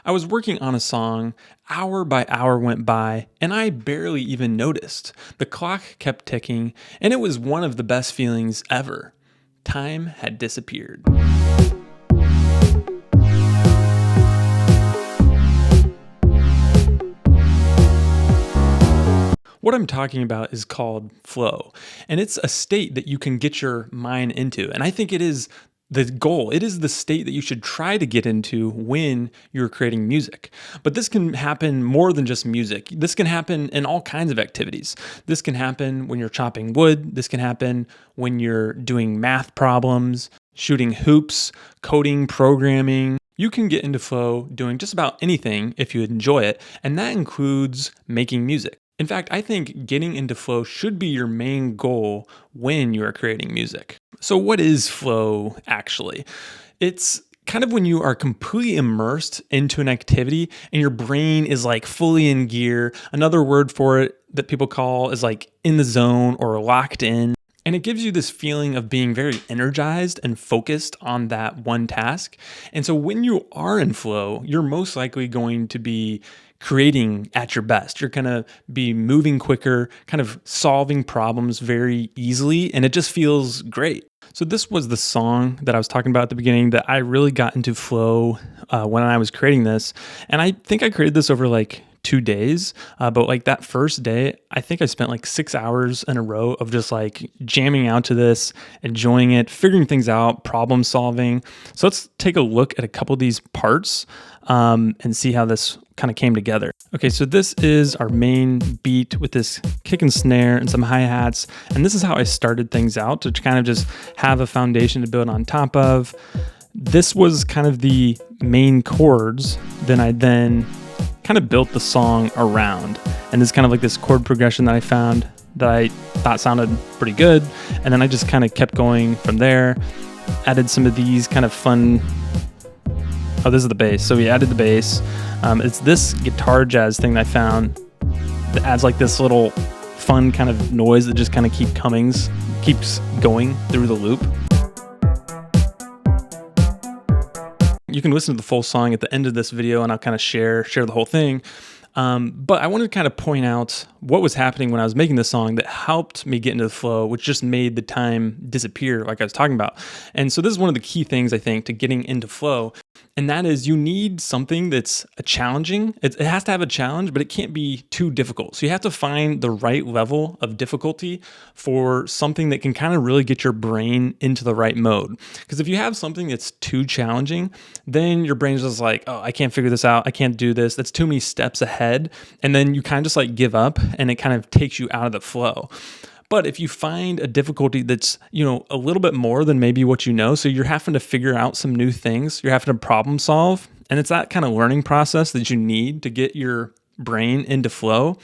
I was working on a song, hour by hour went by, and I barely even noticed. The clock kept ticking, and it was one of the best feelings ever. Time had disappeared. What I'm talking about is called flow, and it's a state that you can get your mind into. And I think it is the goal. It is the state that you should try to get into when you're creating music. But this can happen more than just music. This can happen in all kinds of activities. This can happen when you're chopping wood. This can happen when you're doing math problems, shooting hoops, coding, programming. You can get into flow doing just about anything if you enjoy it, and that includes making music. In fact, I think getting into flow should be your main goal when you are creating music. So, what is flow actually? It's kind of when you are completely immersed into an activity and your brain is like fully in gear. Another word for it that people call is like in the zone or locked in. And it gives you this feeling of being very energized and focused on that one task. And so when you are in flow, you're most likely going to be creating at your best. You're going to be moving quicker, kind of solving problems very easily, and it just feels great. So this was the song that I was talking about at the beginning that I really got into flow when I was creating this. And I think I created this over like 2 days. But like that first day, I think I spent like 6 hours in a row of just like jamming out to this, enjoying it, figuring things out, problem solving. So let's take a look at a couple of these parts and see how this kind of came together. Okay, so this is our main beat with this kick and snare and some hi-hats. And this is how I started things out to kind of just have a foundation to build on top of. This was kind of the main chords. Then I kind of built the song around. And this kind of like this chord progression that I found that I thought sounded pretty good. And then I just kind of kept going from there, added some of these kind of fun. Oh, this is the bass. So we added the bass. It's this guitar jazz thing that I found that adds like this little fun kind of noise that just kind of keeps going through the loop. You can listen to the full song at the end of this video and I'll kind of share the whole thing. But I wanted to kind of point out what was happening when I was making this song that helped me get into the flow, which just made the time disappear like I was talking about. And so this is one of the key things I think to getting into flow. And that is you need something that's challenging. It has to have a challenge, but it can't be too difficult. So you have to find the right level of difficulty for something that can kind of really get your brain into the right mode. Because if you have something that's too challenging, then your brain's just like, oh, I can't figure this out. I can't do this. That's too many steps ahead. And then you kind of just like give up and it kind of takes you out of the flow. But if you find a difficulty that's, a little bit more than maybe what you know, so you're having to figure out some new things, you're having to problem solve, and it's that kind of learning process that you need to get your brain into flow,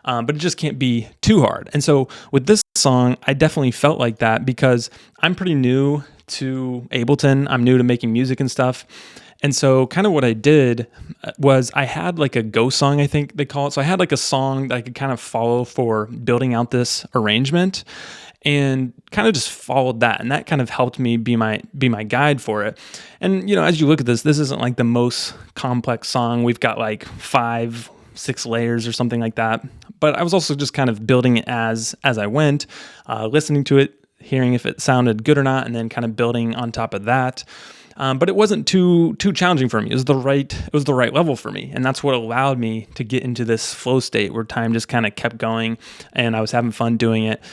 but it just can't be too hard. And so with this song, I definitely felt like that because I'm pretty new to Ableton. I'm new to making music and stuff. And so kind of what I did was I had like a go song, I think they call it. So I had like a song that I could kind of follow for building out this arrangement and kind of just followed that. And that kind of helped me be my guide for it. And, as you look at this isn't like the most complex song. We've got like 5-6 layers or something like that. But I was also just kind of building it as I went, listening to it, hearing if it sounded good or not, and then kind of building on top of that. But it wasn't too challenging for me. It was the right level for me. And that's what allowed me to get into this flow state where time just kind of kept going and I was having fun doing it.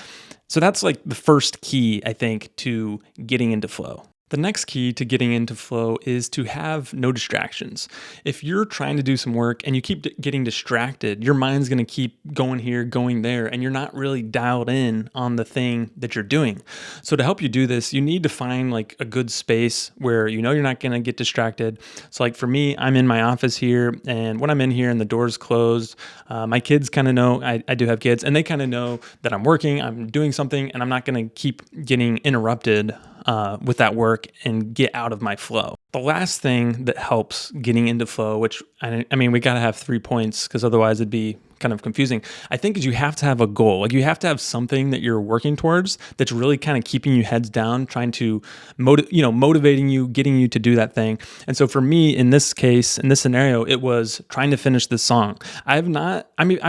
So that's like the first key, I think, to getting into flow. The next key to getting into flow is to have no distractions. If you're trying to do some work and you keep getting distracted, your mind's going to keep going here, going there, and you're not really dialed in on the thing that you're doing. So to help you do this, you need to find like a good space where you're not going to get distracted. So like for me, I'm in my office here, and when I'm in here and the door's closed, my kids kind of know, I do have kids, and they kind of know that I'm working, I'm doing something, and I'm not going to keep getting interrupted with that work and get out of my flow. The last thing that helps getting into flow, which I mean, we got to have 3 points because otherwise it'd be kind of confusing. I think is you have to have a goal. Like you have to have something that you're working towards that's really kind of keeping you heads down, trying to motivating you, getting you to do that thing. And so for me, in this case, in this scenario, it was trying to finish this song. I've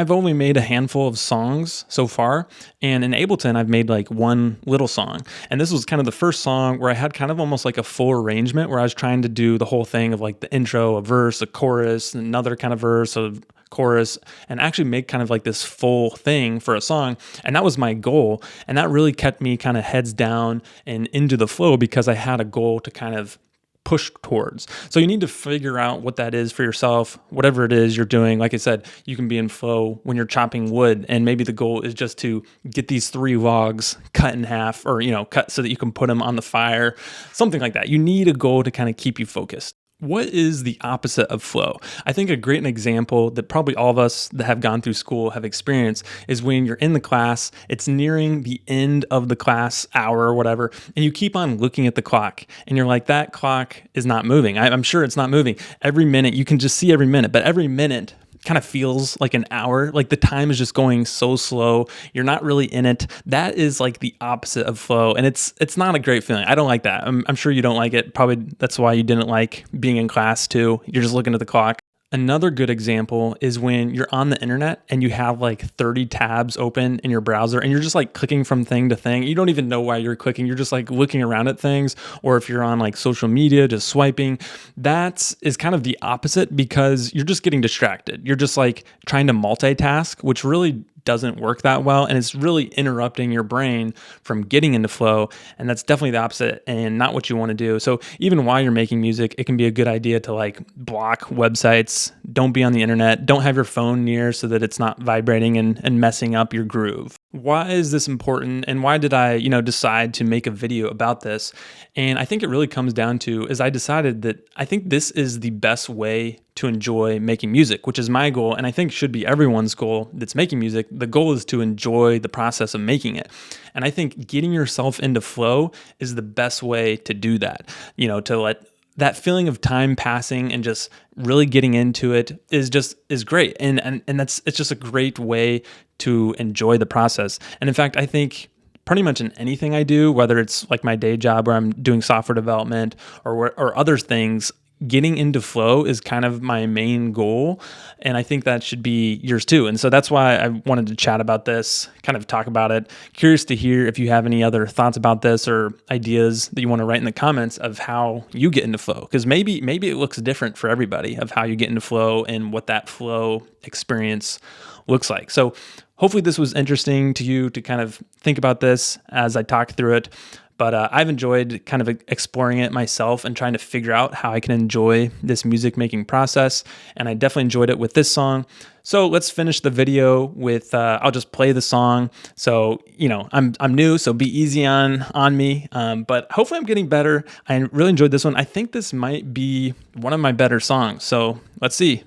only made a handful of songs so far, and in Ableton, I've made like one little song. And this was kind of the first song where I had kind of almost like a full arrangement where I was trying to do the whole thing of like the intro, a verse, a chorus, another kind of verse, a chorus, and actually make kind of like this full thing for a song. And that was my goal. And that really kept me kind of heads down and into the flow because I had a goal to kind of push towards. So you need to figure out what that is for yourself, whatever it is you're doing. Like I said, you can be in flow when you're chopping wood, and maybe the goal is just to get these 3 logs cut in half, or cut so that you can put them on the fire, something like that. You need a goal to kind of keep you focused. What is the opposite of flow? I think a great example that probably all of us that have gone through school have experienced is when you're in the class, it's nearing the end of the class hour or whatever, and you keep on looking at the clock and you're like, that clock is not moving. I'm sure it's not moving. Every minute, you can just see every minute, but every minute kind of feels like an hour. Like the time is just going so slow. You're not really in it. That is like the opposite of flow. And it's not a great feeling. I don't like that. I'm sure you don't like it. Probably that's why you didn't like being in class too. You're just looking at the clock. Another good example is when you're on the internet and you have like 30 tabs open in your browser and you're just like clicking from thing to thing. You don't even know why you're clicking. You're just like looking around at things. Or if you're on like social media, just swiping, that is kind of the opposite because you're just getting distracted. You're just like trying to multitask, which really doesn't work that well, and it's really interrupting your brain from getting into flow, and that's definitely the opposite and not what you want to do. So even while you're making music, it can be a good idea to like block websites, don't be on the internet, don't have your phone near so that it's not vibrating and messing up your groove. Why is this important, and why did I decide to make a video about this? And I think it really comes down to is I decided that I think this is the best way to enjoy making music, which is my goal, and I think should be everyone's goal that's making music. The goal is to enjoy the process of making it. And I think getting yourself into flow is the best way to do that. To let that feeling of time passing and just really getting into it is great. And it's just a great way to enjoy the process. And in fact, I think pretty much in anything I do, whether it's like my day job where I'm doing software development or other things, getting into flow is kind of my main goal. And I think that should be yours too. And so that's why I wanted to chat about this, kind of talk about it. Curious to hear if you have any other thoughts about this or ideas that you want to write in the comments of how you get into flow. Because maybe it looks different for everybody of how you get into flow and what that flow experience looks like. So hopefully this was interesting to you to kind of think about this as I talk through it. But I've enjoyed kind of exploring it myself and trying to figure out how I can enjoy this music making process. And I definitely enjoyed it with this song. So let's finish the video with, I'll just play the song. So, I'm new, so be easy on me. But hopefully I'm getting better. I really enjoyed this one. I think this might be one of my better songs. So let's see.